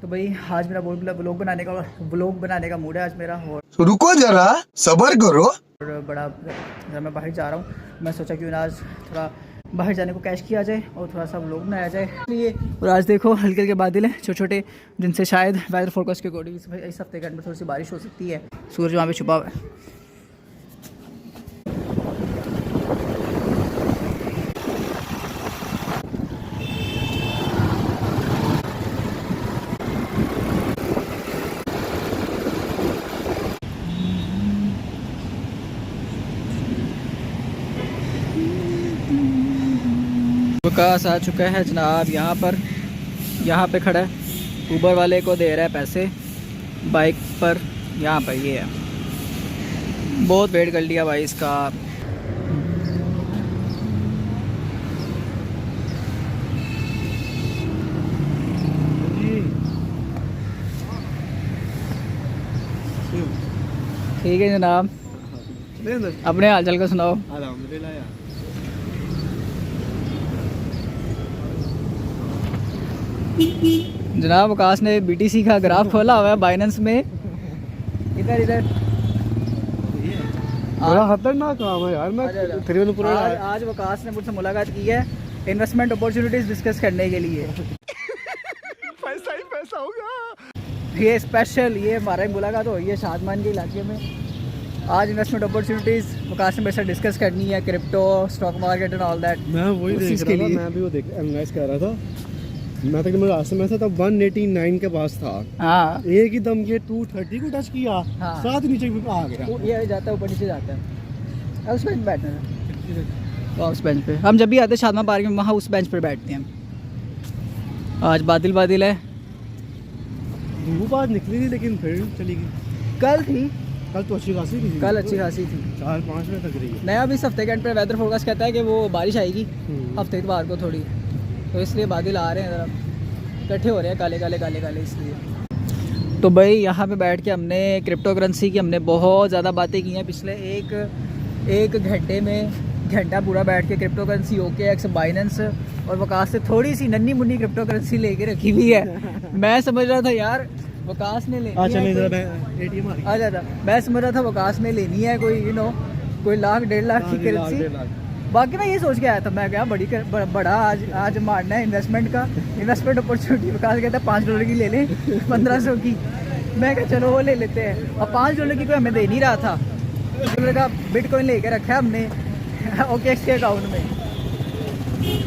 तो भाई आज मेरा व्लॉग बनाने का मूड है आज मेरा। और रुको जरा सब्र करो। बड़ा मैं बाहर जा रहा हूँ, मैं सोचा क्यों ना आज थोड़ा बाहर जाने को कैश किया जाए और थोड़ा सा व्लॉग बनाया जाए इसलिए। और आज देखो हल्के हल्के बादल हैं छोटे छोटे, जिनसे शायद वेदर फोरकास्ट के अकॉर्डिंग इस हफ्ते के अंदर थोड़ी सी बारिश हो सकती है। सूरज वहाँ पे छुपा हुआ है। वकास आ चुका है जनाब यहाँ पे खड़ा है, ऊबर वाले को दे रहा है पैसे बाइक पर। यहाँ पर ये है, बहुत वेट कर लिया भाई इसका। ठीक है जनाब, अपने हालचाल को सुनाओ। जनाब वकास ने BTC का ग्राफ खोला हुआ है बाइनेंस में। इधर बड़ा खतरनाक काम है यार। मैं आज वकास ने मुझसे मुलाकात की है इन्वेस्टमेंट अपॉर्चुनिटीज डिस्कस करने के लिए। पैसा ही पैसा होगा। ये स्पेशल ये हमारा मुलाकात हो रही है शादमान के इलाके में। आज इन्वेस्टमेंट अपॉर्चुनिटीज वकास ने मेरे साथ डिस्कस करनी है, crypto, stock market and all that. मैं वही देख रहा था, मैं भी वो एनालाइज कर रहा था। मैं तक मेरा रास्ते में था तब 189 के पास था। हाँ, एक ही दम ये 230 को टच किया। हाँ। साथ नीचे आ गया। ये जाता है ऊपर नीचे जाता है। उस बेंच पे बैठना है, उस बेंच पे हम जब भी आते हैं शादमा पार्क में, वहाँ उस बेंच पर बैठते हैं। आज बादल है, धूप आज निकली थी लेकिन फिर चली गई। कल थी, कल तो अच्छी खासी थी। कल अच्छी खासी थी, 4-5 बजे तक रही है। नया भी इस हफ्ते के एंड पे वेदर फोरकास्ट कहता है कि वो बारिश आएगी हफ्ते इतवार को थोड़ी, तो इसलिए बादल आ रहे हैं, ज़रा इकट्ठे हो रहे हैं काले काले इसलिए। तो भाई यहाँ पे बैठ के हमने क्रिप्टो करेंसी की हमने बहुत ज़्यादा बातें की हैं पिछले एक घंटे में। घंटा पूरा बैठ के क्रिप्टो करेंसी OKX, बाइनेंस और वकास से थोड़ी सी नन्ही मुन्नी क्रिप्टो करेंसी लेके रखी हुई है। मैं समझ रहा था यार वकास ने लेनी है, आ जाता मैं समझ रहा था वकास ने लेनी है कोई कोई 1.5 लाख की करेंसी। बाकी मैं ये सोच के आया था, मैं क्या बड़ा आज मारना है इन्वेस्टमेंट अपॉर्चुनिटी। वकास कहता है $5 की ले लें, 1500 की। मैं क्या चलो वो ले लेते हैं। और $5 की कोई हमें दे नहीं रहा था, $5 का बिटकॉइन लेके रखा है हमने OKX के अकाउंट में।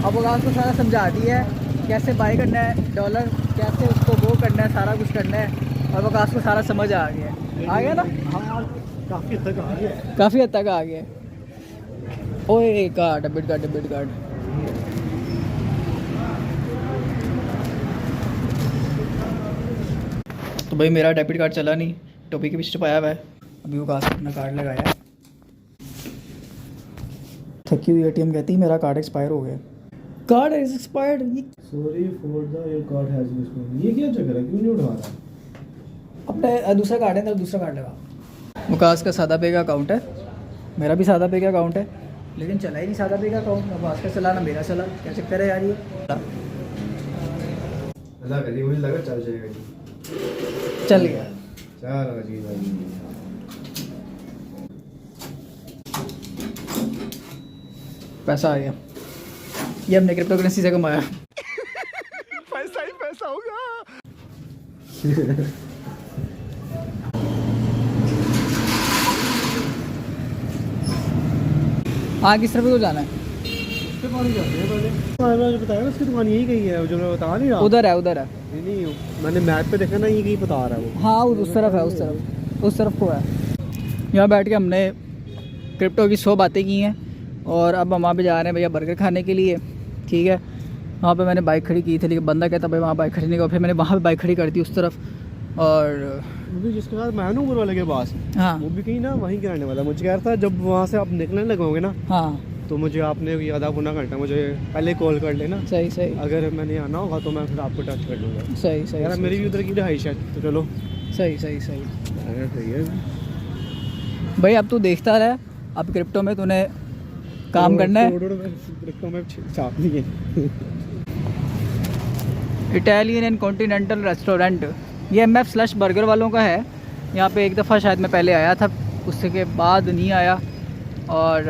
अब वकास को सारा समझा दिया है कैसे बाई करना है डॉलर, कैसे उसको वो करना है, सारा कुछ करना है। और वकास को सारा समझ आ गया ना। काफ़ी हद तक आ गया, काफ़ी हद तक आ गया। ओए डेबिट कार्ड। तो भाई मेरा डेबिट कार्ड चला नहीं, टोपी के पीछे छुपाया हुआ है। अभी वो अपना कार्ड लगाया है, थकी हुई ATM कहती है मेरा कार्ड एक्सपायर हो गया। Card is expired. Sorry for the your card has been. ये क्या चक्कर है, क्यों नहीं उठा रहा? अपना दूसरा कार्ड है तो दूसरा कार्ड लगा। वकास का सादा पे का अकाउंट है, मेरा भी सादा पे का अकाउंट है, लेकिन चला ही नहीं सादा पे का अकाउंट। ना वकास का चला ना मेरा चला, क्या चक्कर है यार ये। मुझे लगा चल जाएगा। चल गया। पैसा आ गया, ये हमने क्रिप्टो करेंसी से कमाया। पैसा ही पैसा होगा। हाँ, किस तरफ को जाना है? बताया ना उसकी दुकान यही कहीं है, जो मैं बता नहीं रहा। उधर है। नहीं मैंने मैप पे देखा ना, ये कहीं बता रहा है वो। हाँ उस तरफ है, उस तरफ को है। यहाँ बैठ के हमने क्रिप्टो की 100 बातें की हैं और अब हम वहाँ पे जा रहे हैं भैया बर्गर खाने के लिए। ठीक है, वहाँ पे मैंने बाइक खड़ी की थी, लेकिन बंदा कहता भाई वहाँ बाइक खड़ी नहीं कर। फिर मैंने वहाँ पे बाइक खड़ी कर दी उस तरफ। और जिसके साथ मैं ऊपर वाले के पास, हाँ वो भी कहीं ना वहीं के रहने वाला। मुझे कह रहा था जब वहाँ से आप निकलने लगोगे ना, हाँ, तो मुझे आपने आधा पौना घंटा मुझे पहले कॉल कर लेना। सही। अगर मैंने आना होगा तो मैं फिर आपको टच कर लूँगा। सही यार मेरी भी उधर की रहाइश है, तो चलो। सही सही है भाई। अब तू देखता रहे, अब क्रिप्टो में तूने काम करना है। क्रिप्टो में छाप दिए। Italian and continental restaurant. ये MF/बर्गर वालों का है। यहाँ पे एक दफ़ा शायद मैं पहले आया था, उसके बाद नहीं आया। और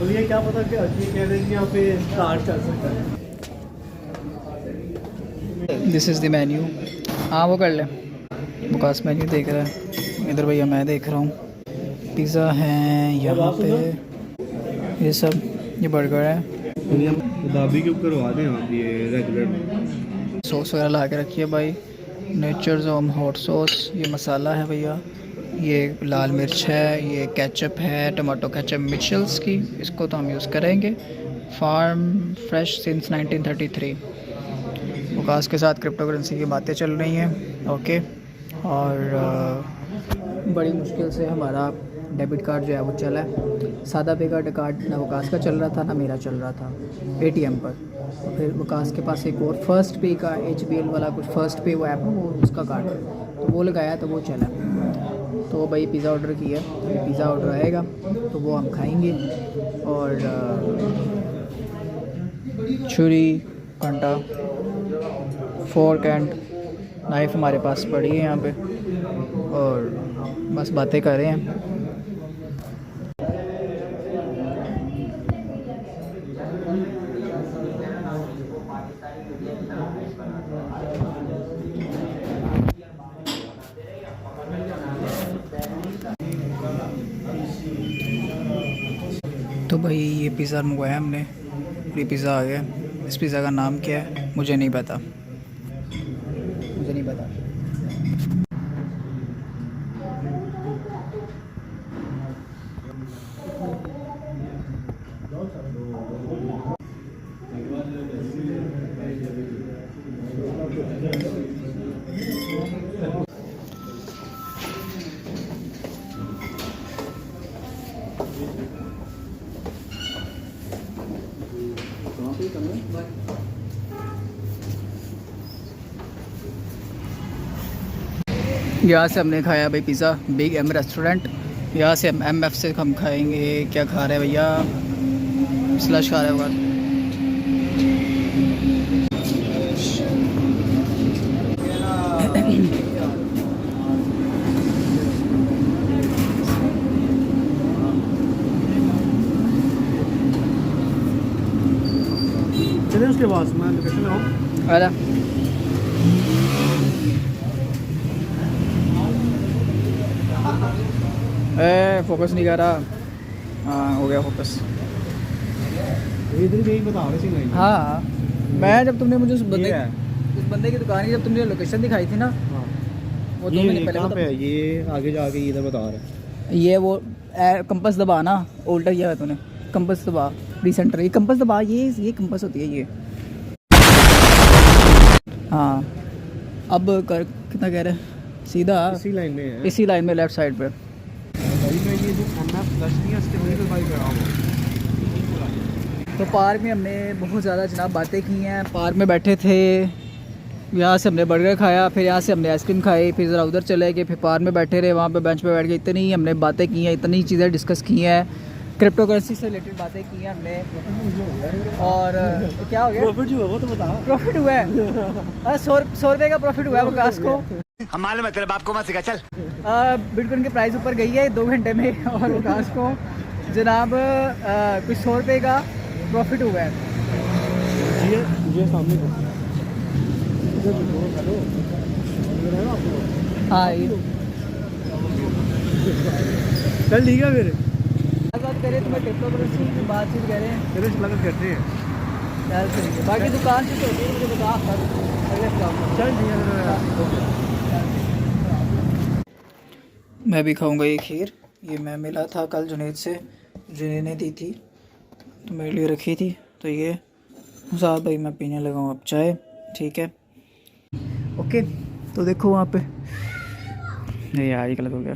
ये क्या पता कि ये कह रहे हैं कि यहाँ पे कार्ड चल सकता है। This is the menu. हाँ वो कर ले, बकास मेन्यू देख रहा है इधर भैया, मैं देख रहा हूँ। पिज़्ज़ा है यहाँ पे, ये सब, ये बर्गर है। दाबी के ऊपर करवा दें आप ये रेगुलर सॉस वगैरह ला के रखिए भाई। नेचर्स होम हॉट सॉस, ये मसाला है भैया, ये लाल मिर्च है, ये केचप है, टमाटो केचप मिचेल्स की, इसको तो हम यूज़ करेंगे। Farm fresh since 1933। वकास के साथ क्रिप्टो करेंसी की बातें चल रही हैं। ओके, और बड़ी मुश्किल से हमारा डेबिट कार्ड जो है वो चला है। सादा पे का कार्ड ना वकास का चल रहा था ना मेरा चल रहा था ATM पर। तो फिर वकास के पास एक और फर्स्ट पे का HBL वाला कुछ फर्स्ट पे वो ऐप है, वो उसका कार्ड है, तो वो लगाया तो वो चला। तो भाई पिज़्ज़ा ऑर्डर किया, पिज़्ज़ा ऑर्डर आएगा तो वो हम खाएंगे। और छुरी, कांटा, फोर्क एंड नाइफ हमारे पास पड़ी है यहाँ पे, और बस बातें कर रहे हैं। तो भाई ये पिज़्ज़ा मंगवाया हमने, ये पिज़्ज़ा आ गया। इस पिज़्ज़ा का नाम क्या है मुझे नहीं पता, मुझे नहीं पता। यहाँ से हमने खाया भाई पिज़्ज़ा बिग M रेस्टोरेंट। यहाँ से हम MF से हम खाएंगे, क्या खा रहे हैं भैया, स्लश खा रहे हैं। चलिए उसके बाद मैं लोकेशन में हूँ। अरे फोकस नहीं कर रहा। हाँ हो गया फोकस। इधर भी यही बता रहे थे। हाँ मैं जब तुमने मुझे उस बंदे की दुकान की जब तुमने लोकेशन दिखाई थी ना, वो 2 महीने पहले पे है, ये आगे जाके इधर बता रहे हैं। ये वो कंपस दबा ना, उल्टा किया है तूने, कंपस दबा रिसेंटर, ये कंपस दबा, ये कंपस होती है ये। हाँ अब कर कितना कह रहे हैं, सीधा इसी लाइन में है, इसी लाइन में लेफ्ट साइड पे। ये जो MF+ नहीं है उसके मिडिल बाइक पे आओ। तो पार्क में हमने बहुत ज़्यादा जनाब बातें की हैं। पार्क में बैठे थे, यहाँ से हमने बर्गर खाया, फिर यहाँ से हमने आइसक्रीम खाई, फिर ज़रा उधर चले गए, फिर पार्क में बैठे रहे, वहाँ पे बेंच पे बैठ के इतनी हमने बातें की हैं, इतनी चीज़ें डिस्कस की हैं, क्रिप्टो करेंसी से रिलेटेड बातें की हैं हमने। और क्या हो गया, प्रॉफिट जो है वो तो बता। प्रॉफिट हुआ है 100 रुपये का प्रॉफिट हुआ है वकास को। हमारे मतलब बाप को मत सिखा, चल। बिटकॉइन की प्राइस ऊपर गई है 2 घंटे में, और वकास को जनाब कुछ 100 रुपये का प्रॉफिट हुआ है। ये सामने हाँ ये चल ठीक है, फिर बात करें तुम्हें क्रिप्टो करेंसी की बातचीत करें, फिर स्वागत करते हैं। चल ठीक है, बाकी दुकान से तो मुझे बता अगले चल ठीक है। मैं भी खाऊंगा ये खीर, ये मैं मिला था कल जुनेद से, जुनेद ने दी थी तो मेरे लिए रखी थी, तो ये साथ भाई मैं पीने लगा हूँ अब चाय। ठीक है ओके, तो देखो वहाँ पे, नहीं यार ये गलत हो गया।